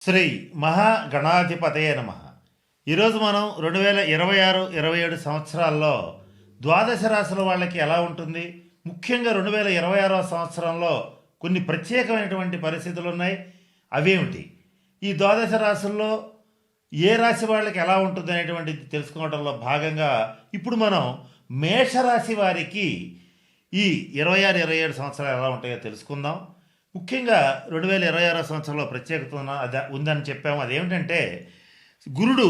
శ్రీ మహాగణాధిపతయే నమ. ఈరోజు మనం 2026-27 సంవత్సరాల్లో ద్వాదశ రాశుల వాళ్ళకి ఎలా ఉంటుంది, ముఖ్యంగా 2026 సంవత్సరంలో కొన్ని ప్రత్యేకమైనటువంటి పరిస్థితులు ఉన్నాయి. అవేమిటి, ఈ ద్వాదశ రాశుల్లో ఏ రాశి వాళ్ళకి ఎలా ఉంటుంది అనేటువంటిది తెలుసుకోవడంలో భాగంగా ఇప్పుడు మనం మేషరాశి వారికి ఈ 26-27 సంవత్సరాలు ఎలా ఉంటాయో తెలుసుకుందాం. ముఖ్యంగా 2026 సంవత్సరంలో ప్రత్యేకత ఉందని చెప్పాము. అదేమిటంటే గురుడు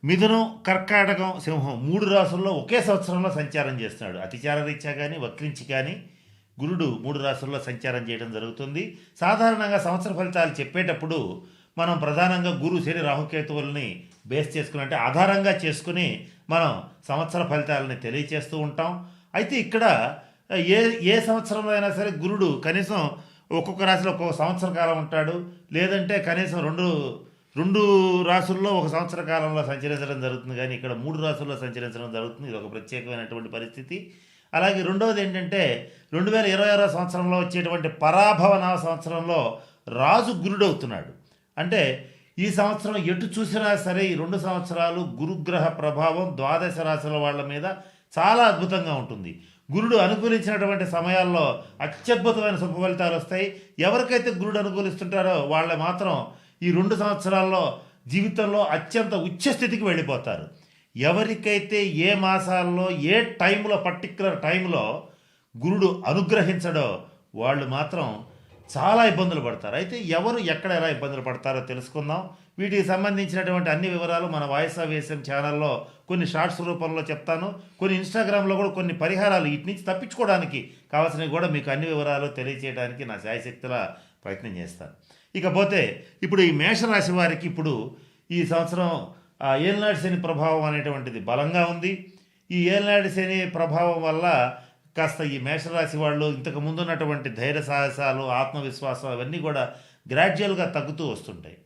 మిథునం, కర్కాటకం, సింహం 3 రాసుల్లో ఒకే సంవత్సరంలో సంచారం చేస్తున్నాడు. అతిచార రీత్యా కానీ వక్రించి కానీ గురుడు 3 రాసుల్లో సంచారం చేయడం జరుగుతుంది. సాధారణంగా సంవత్సర ఫలితాలు చెప్పేటప్పుడు మనం ప్రధానంగా గురు, శని, రాహుకేతువుల్ని బేస్ చేసుకుని, అంటే ఆధారంగా చేసుకుని మనం సంవత్సర ఫలితాలని తెలియచేస్తూ ఉంటాం. అయితే ఇక్కడ ఏ ఏ సంవత్సరంలో అయినా సరే గురుడు కనీసం ఒక్కొక్క రాశిలో ఒక్కొక్క సంవత్సర కాలం ఉంటాడు, లేదంటే కనీసం రెండు రాసుల్లో ఒక సంవత్సర కాలంలో సంచరించడం జరుగుతుంది. కానీ ఇక్కడ 3 రాసుల్లో సంచరించడం జరుగుతుంది. ఇది ఒక ప్రత్యేకమైనటువంటి పరిస్థితి. అలాగే రెండవది ఏంటంటే 2026 సంవత్సరంలో వచ్చేటువంటి పరాభవనామ సంవత్సరంలో రాజు గురుడు అవుతున్నాడు. అంటే ఈ సంవత్సరం ఎటు చూసినా సరే ఈ 2 సంవత్సరాలు గురుగ్రహ ప్రభావం ద్వాదశ రాశుల వాళ్ళ మీద చాలా అద్భుతంగా ఉంటుంది. గురుడు అనుకూలించినటువంటి సమయాల్లో అత్యద్భుతమైన శుభ ఫలితాలు వస్తాయి. ఎవరికైతే గురుడు అనుకూలిస్తుంటారో వాళ్ళ మాత్రం ఈ 2 సంవత్సరాల్లో జీవితంలో అత్యంత ఉచ్చస్థితికి వెళ్ళిపోతారు. ఎవరికైతే ఏ మాసాల్లో ఏ టైంలో పర్టిక్యులర్ టైంలో గురుడు అనుగ్రహించడో వాళ్ళు మాత్రం చాలా ఇబ్బందులు పడతారు. అయితే ఎవరు ఎక్కడ ఎలా ఇబ్బందులు పడతారో తెలుసుకుందాం. వీటికి సంబంధించినటువంటి అన్ని వివరాలు మన వాయిస్ ఆఫ్ వేసం ఛానల్లో కొన్ని షార్ట్స్ రూపంలో చెప్తాను. కొన్ని ఇన్స్టాగ్రామ్లో కూడా కొన్ని పరిహారాలు వీటి నుంచి తప్పించుకోవడానికి కావాల్సినవి కూడా మీకు అన్ని వివరాలు తెలియజేయడానికి నా శాయశక్తుల ప్రయత్నం చేస్తాను. ఇకపోతే ఇప్పుడు ఈ మేషరాశి వారికి ఇప్పుడు ఈ సంవత్సరం ఏలినాటి శని ప్రభావం అనేటువంటిది బలంగా ఉంది. ఈ ఏలినాటి శని ప్రభావం వల్ల కాస్త ఈ మేషరాశి వాళ్ళు ఇంతకు ముందున్నటువంటి ధైర్య సాహసాలు, ఆత్మవిశ్వాసం అవన్నీ కూడా గ్రాడ్యువల్గా తగ్గుతూ వస్తుంటాయి.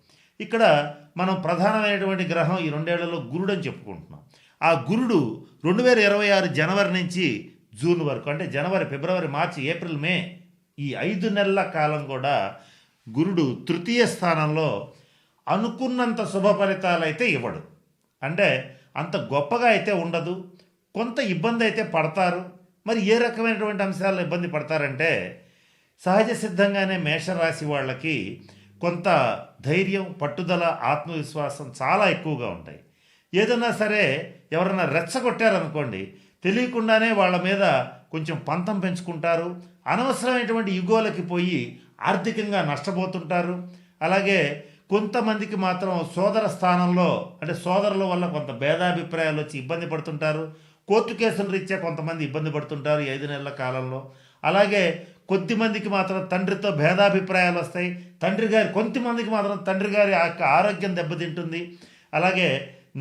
ఇక్కడ మనం ప్రధానమైనటువంటి గ్రహం ఈ 2 ఏళ్లలో గురుడు అని చెప్పుకుంటున్నాం. ఆ గురుడు 2026 జనవరి నుంచి జూన్ వరకు, అంటే జనవరి, ఫిబ్రవరి, మార్చి, ఏప్రిల్, మే ఈ 5 నెలల కాలం కూడా గురుడు తృతీయ స్థానంలో అనుకున్నంత శుభ ఫలితాలు అయితే ఇవ్వడు. అంటే అంత గొప్పగా అయితే ఉండదు. కొంత ఇబ్బంది అయితే పడతారు. మరి ఏ రకమైనటువంటి అంశాల్లో ఇబ్బంది పడతారంటే సహజ సిద్ధంగానే మేషరాశి వాళ్ళకి కొంత ధైర్యం, పట్టుదల, ఆత్మవిశ్వాసం చాలా ఎక్కువగా ఉంటాయి. ఏదన్నా సరే ఎవరైనా రెచ్చగొట్టారనుకోండి, తెలియకుండానే వాళ్ళ మీద కొంచెం పంతం పెంచుకుంటారు. అనవసరమైనటువంటి యుగోలకి పోయి ఆర్థికంగా నష్టపోతుంటారు. అలాగే కొంతమందికి మాత్రం సోదర స్థానంలో, అంటే సోదరుల వల్ల కొంత భేదాభిప్రాయాలు వచ్చి ఇబ్బంది పడుతుంటారు. కోర్టు కేసుల రీత్యా కొంతమంది ఇబ్బంది పడుతుంటారు ఈ 5 నెలల కాలంలో. అలాగే కొద్దిమందికి మాత్రం తండ్రితో భేదాభిప్రాయాలు వస్తాయి. కొంతమందికి మాత్రం తండ్రి గారి ఆరోగ్యం దెబ్బతింటుంది. అలాగే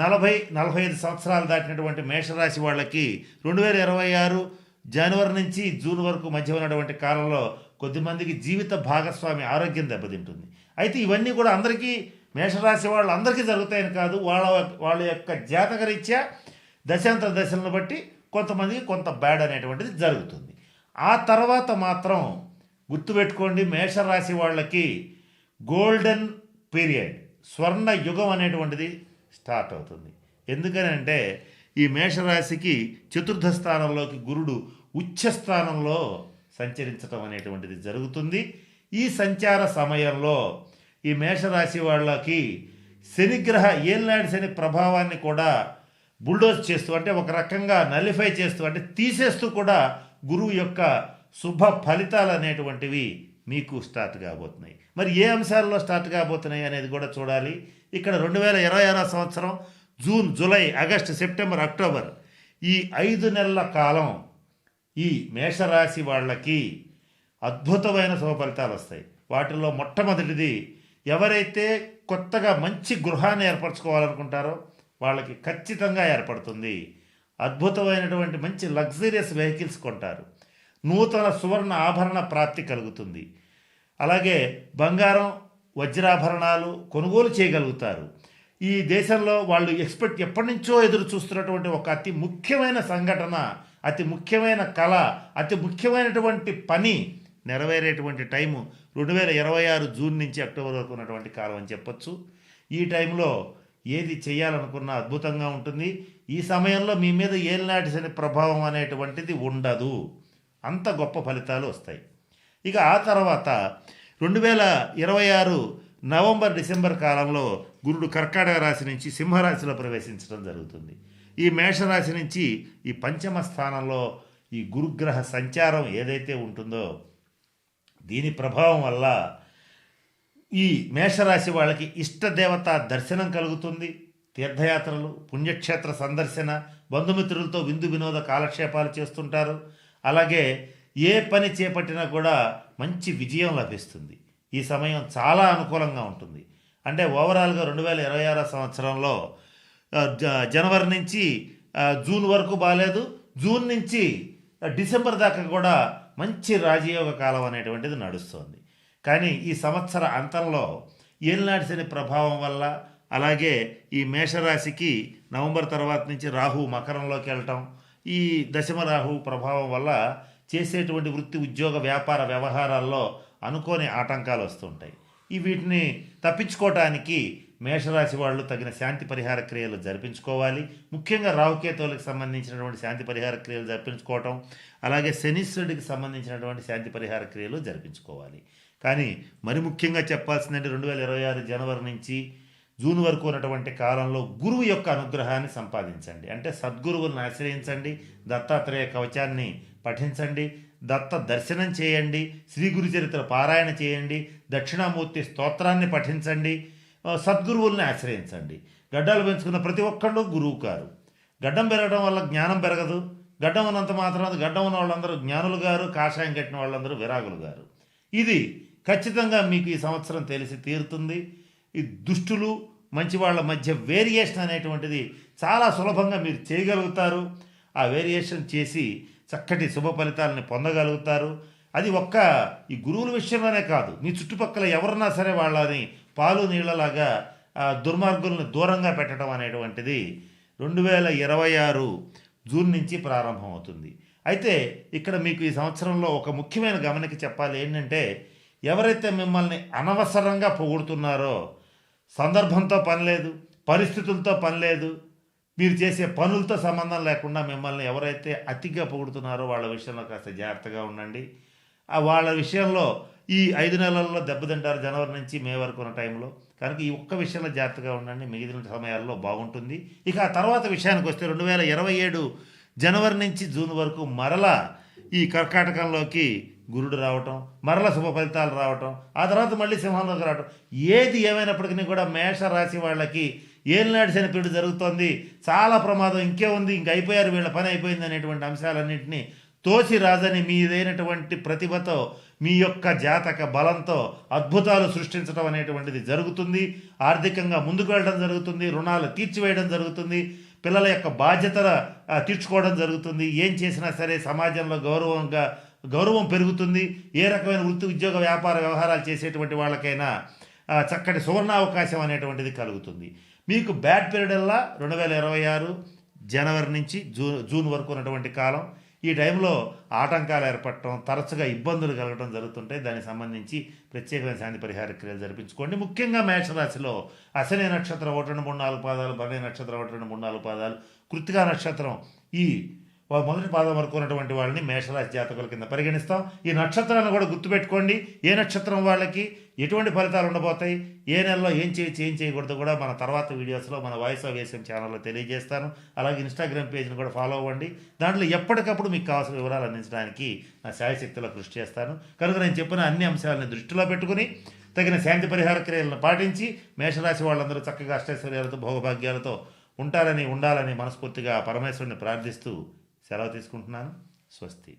40-45 సంవత్సరాలు దాటినటువంటి మేషరాశి వాళ్ళకి 2026 జనవరి నుంచి జూన్ వరకు మధ్య ఉన్నటువంటి కాలంలో కొద్దిమందికి జీవిత భాగస్వామి ఆరోగ్యం దెబ్బతింటుంది. అయితే ఇవన్నీ కూడా అందరికీ, మేషరాశి వాళ్ళు అందరికీ జరుగుతాయని కాదు, వాళ్ళ యొక్క జాతకరీత్యా దశాంతర దశలను బట్టి కొంతమందికి కొంత బ్యాడ్ అనేటువంటిది జరుగుతుంది. ఆ తర్వాత మాత్రం గుర్తుపెట్టుకోండి, మేషరాశి వాళ్ళకి గోల్డెన్ పీరియడ్, స్వర్ణ యుగం అనేటువంటిది స్టార్ట్ అవుతుంది. ఎందుకనంటే ఈ మేషరాశికి చతుర్థ స్థానంలోకి గురుడు ఉచ్చ స్థానంలో సంచరించడం అనేటువంటిది జరుగుతుంది. ఈ సంచార సమయంలో ఈ మేషరాశి వాళ్ళకి శనిగ్రహ ఏలినాటి శని ప్రభావాన్ని కూడా బుల్డోజ్ చేస్తూ, అంటే ఒక రకంగా నలిఫై చేస్తూ, అంటే తీసేస్తూ కూడా గురువు యొక్క శుభ ఫలితాలు అనేటువంటివి మీకు స్టార్ట్ కాబోతున్నాయి. మరి ఏ అంశాల్లో స్టార్ట్ కాబోతున్నాయి అనేది కూడా చూడాలి. ఇక్కడ 2026 సంవత్సరం June, July, August, September, October ఈ 5 నెలల కాలం ఈ మేషరాశి వాళ్ళకి అద్భుతమైన శుభ ఫలితాలు వస్తాయి. వాటిల్లో మొట్టమొదటిది, ఎవరైతే కొత్తగా మంచి గృహాన్ని ఏర్పరచుకోవాలనుకుంటారో వాళ్ళకి ఖచ్చితంగా ఏర్పడుతుంది. అద్భుతమైనటువంటి మంచి లగ్జరియస్ వెహికల్స్ కొంటారు. నూతన సువర్ణ ఆభరణ ప్రాప్తి కలుగుతుంది. అలాగే బంగారం, వజ్రాభరణాలు కొనుగోలు చేయగలుగుతారు. ఈ దేశంలో వాళ్ళు ఎప్పటి నుంచో ఎదురు చూస్తున్నటువంటి ఒక అతి ముఖ్యమైన సంఘటన, అతి ముఖ్యమైన కళ, అతి ముఖ్యమైనటువంటి పని నెరవేరేటువంటి టైము 2026 జూన్ నుంచి అక్టోబర్ వరకు ఉన్నటువంటి కాలం అని చెప్పొచ్చు. ఈ టైంలో ఏది చేయాలనుకున్నా అద్భుతంగా ఉంటుంది. ఈ సమయంలో మీ మీద ఏలినాటి శని ప్రభావం అనేటువంటిది ఉండదు. అంత గొప్ప ఫలితాలు వస్తాయి. ఇక ఆ తర్వాత 2026 నవంబర్ డిసెంబర్ కాలంలో గురుడు కర్కాటక రాశి నుంచి సింహరాశిలో ప్రవేశించడం జరుగుతుంది. ఈ మేషరాశి నుంచి ఈ పంచమ స్థానంలో ఈ గురుగ్రహ సంచారం ఏదైతే ఉంటుందో దీని ప్రభావం వల్ల ఈ మేషరాశి వాళ్ళకి ఇష్టదేవత దర్శనం కలుగుతుంది. తీర్థయాత్రలు, పుణ్యక్షేత్ర సందర్శన, బంధుమిత్రులతో విందు వినోద కాలక్షేపాలు చేస్తుంటారు. అలాగే ఏ పని చేపట్టినా కూడా మంచి విజయం లభిస్తుంది. ఈ సమయం చాలా అనుకూలంగా ఉంటుంది. అంటే ఓవరాల్గా 2026 సంవత్సరంలో జనవరి నుంచి జూన్ వరకు బాగాలేదు. జూన్ నుంచి డిసెంబర్ దాకా కూడా మంచి రాజయోగ కాలం అనేటువంటిది నడుస్తుంది. కానీ ఈ సంవత్సర అంతంలో ఏలినాటి శని ప్రభావం వల్ల, అలాగే ఈ మేషరాశికి నవంబర్ తర్వాత నుంచి రాహు మకరంలోకి వెళ్ళటం, ఈ దశమ రాహు ప్రభావం వల్ల చేసేటువంటి వృత్తి, ఉద్యోగ, వ్యాపార వ్యవహారాల్లో అనుకోని ఆటంకాలు వస్తుంటాయి. వీటిని తప్పించుకోవటానికి మేషరాశి వాళ్ళు తగిన శాంతి పరిహార క్రియలు జరిపించుకోవాలి. ముఖ్యంగా రాహుకేతువులకు సంబంధించినటువంటి శాంతి పరిహార క్రియలు జరిపించుకోవటం, అలాగే శనీశ్వరుడికి సంబంధించినటువంటి శాంతి పరిహార క్రియలు జరిపించుకోవాలి. కానీ మరి ముఖ్యంగా చెప్పాల్సిందంటే 2026 జనవరి నుంచి జూన్ వరకు ఉన్నటువంటి కాలంలో గురువు యొక్క అనుగ్రహాన్ని సంపాదించండి. అంటే సద్గురువులను ఆశ్రయించండి, దత్తాత్రేయ కవచాన్ని పఠించండి, దత్త దర్శనం చేయండి, శ్రీ గురు చరిత్ర పారాయణ చేయండి, దక్షిణామూర్తి స్తోత్రాన్ని పఠించండి, సద్గురువుల్ని ఆశ్రయించండి. గడ్డాలు పెంచుకున్న ప్రతి ఒక్కళ్ళు గురువు కారు. గడ్డం పెరగడం వల్ల జ్ఞానం పెరగదు. గడ్డం ఉన్నంత మాత్రం గడ్డం ఉన్న వాళ్ళందరూ జ్ఞానులు గారు, కాషాయం కట్టిన వాళ్ళందరూ విరాగులు గారు. ఇది ఖచ్చితంగా మీకు ఈ సంవత్సరం తెలిసి తీరుతుంది. ఈ దుష్టులు మంచి వాళ్ళ మధ్య వేరియేషన్ అనేటువంటిది చాలా సులభంగా మీరు చేయగలుగుతారు. ఆ వేరియేషన్ చేసి చక్కటి శుభ ఫలితాలని పొందగలుగుతారు. అది ఒక్క ఈ గురువుల విషయంలోనే కాదు, మీ చుట్టుపక్కల ఎవరన్నా సరే వాళ్ళని పాలు నీళ్ళలాగా దుర్మార్గులను దూరంగా పెట్టడం అనేటువంటిది 2026 జూన్ నుంచి ప్రారంభమవుతుంది. అయితే ఇక్కడ మీకు ఈ సంవత్సరంలో ఒక ముఖ్యమైన గమనిక చెప్పాలి. ఏంటంటే ఎవరైతే మిమ్మల్ని అనవసరంగా పొగుడుతున్నారో, సందర్భంతో పని లేదు, పరిస్థితులతో పని లేదు, మీరు చేసే పనులతో సంబంధం లేకుండా మిమ్మల్ని ఎవరైతే అతిగా పొగుడుతున్నారో వాళ్ళ విషయంలో కాస్త జాగ్రత్తగా ఉండండి. వాళ్ళ విషయంలో ఈ 5 నెలల్లో దెబ్బతింటారు, జనవరి నుంచి మే వరకు ఉన్న టైంలో. కనుక ఈ ఒక్క విషయంలో జాగ్రత్తగా ఉండండి, మిగిలిన సమయాల్లో బాగుంటుంది. ఇక ఆ తర్వాత విషయానికి వస్తే 2027 జనవరి నుంచి జూన్ వరకు మరలా ఈ కర్కాటకంలోకి గురుడు రావటం, మరల శుభ ఫలితాలు రావటం, ఆ తర్వాత మళ్ళీ సింహంలోకి రావటం. ఏది ఏమైనప్పటికీ కూడా మేషరాశి వాళ్ళకి ఏలినాటి శని పీడ జరుగుతోంది, చాలా ప్రమాదం, ఇంకే ఉంది, ఇంక అయిపోయారు, వీళ్ళ పని అయిపోయింది అనేటువంటి అంశాలన్నింటినీ తోసి రాజని మీదైనటువంటి ప్రతిభతో, మీ యొక్క జాతక బలంతో అద్భుతాలు సృష్టించడం అనేటువంటిది జరుగుతుంది. ఆర్థికంగా ముందుకు వెళ్ళడం జరుగుతుంది, రుణాలు తీర్చివేయడం జరుగుతుంది, పిల్లల యొక్క బాధ్యతలు తీర్చుకోవడం జరుగుతుంది. ఏం చేసినా సరే సమాజంలో గౌరవం పెరుగుతుంది. ఏ రకమైన వృత్తి, ఉద్యోగ, వ్యాపార వ్యవహారాలు చేసేటువంటి వాళ్ళకైనా చక్కటి సువర్ణావకాశం అనేటువంటిది కలుగుతుంది. మీకు బ్యాడ్ పీరియడల్లా 2026 జనవరి నుంచి జూన్ వరకు ఉన్నటువంటి కాలం. ఈ టైంలో ఆటంకాలు ఏర్పడటం, తరచుగా ఇబ్బందులు కలగడం జరుగుతుంటాయి. దానికి సంబంధించి ప్రత్యేకమైన శాంతి పరిహార క్రియలు జరిపించుకోండి. ముఖ్యంగా మేషరాశిలో అశ్విని నక్షత్రం 1, 2, 3, 4 పాదాలు, భరణి నక్షత్రం 1, 2, 3, 4 పాదాలు, కృత్తికా నక్షత్రం ఈ మొదటి పాదం వరకు ఉన్నటువంటి వాళ్ళని మేషరాశి జాతకుల కింద పరిగణిస్తాం. ఈ నక్షత్రాలను కూడా గుర్తుపెట్టుకోండి. ఏ నక్షత్రం వాళ్ళకి ఎటువంటి ఫలితాలు ఉండబోతాయి, ఏ నెలలో ఏం చేయొచ్చు, ఏం చేయకూడదు కూడా మన తర్వాత వీడియోస్లో మన వాయిస్ ఆఫ్ వేసం ఛానల్లో తెలియజేస్తాను. అలాగే ఇన్స్టాగ్రామ్ పేజ్ని కూడా ఫాలో అవ్వండి. దాంట్లో ఎప్పటికప్పుడు మీకు కావాల్సిన వివరాలు అందించడానికి నా శాయశక్తిలో కృషి చేస్తాను. కనుక నేను చెప్పిన అన్ని అంశాలను దృష్టిలో పెట్టుకుని తగిన శాంతి పరిహార క్రియలను పాటించి మేషరాశి వాళ్ళందరూ చక్కగా అష్టైశ్వర్యాలతో, భోగభాగ్యాలతో ఉండాలని మనస్ఫూర్తిగా పరమేశ్వరుని ప్రార్థిస్తూ సెలవు తీసుకుంటున్నాను. స్వస్తి.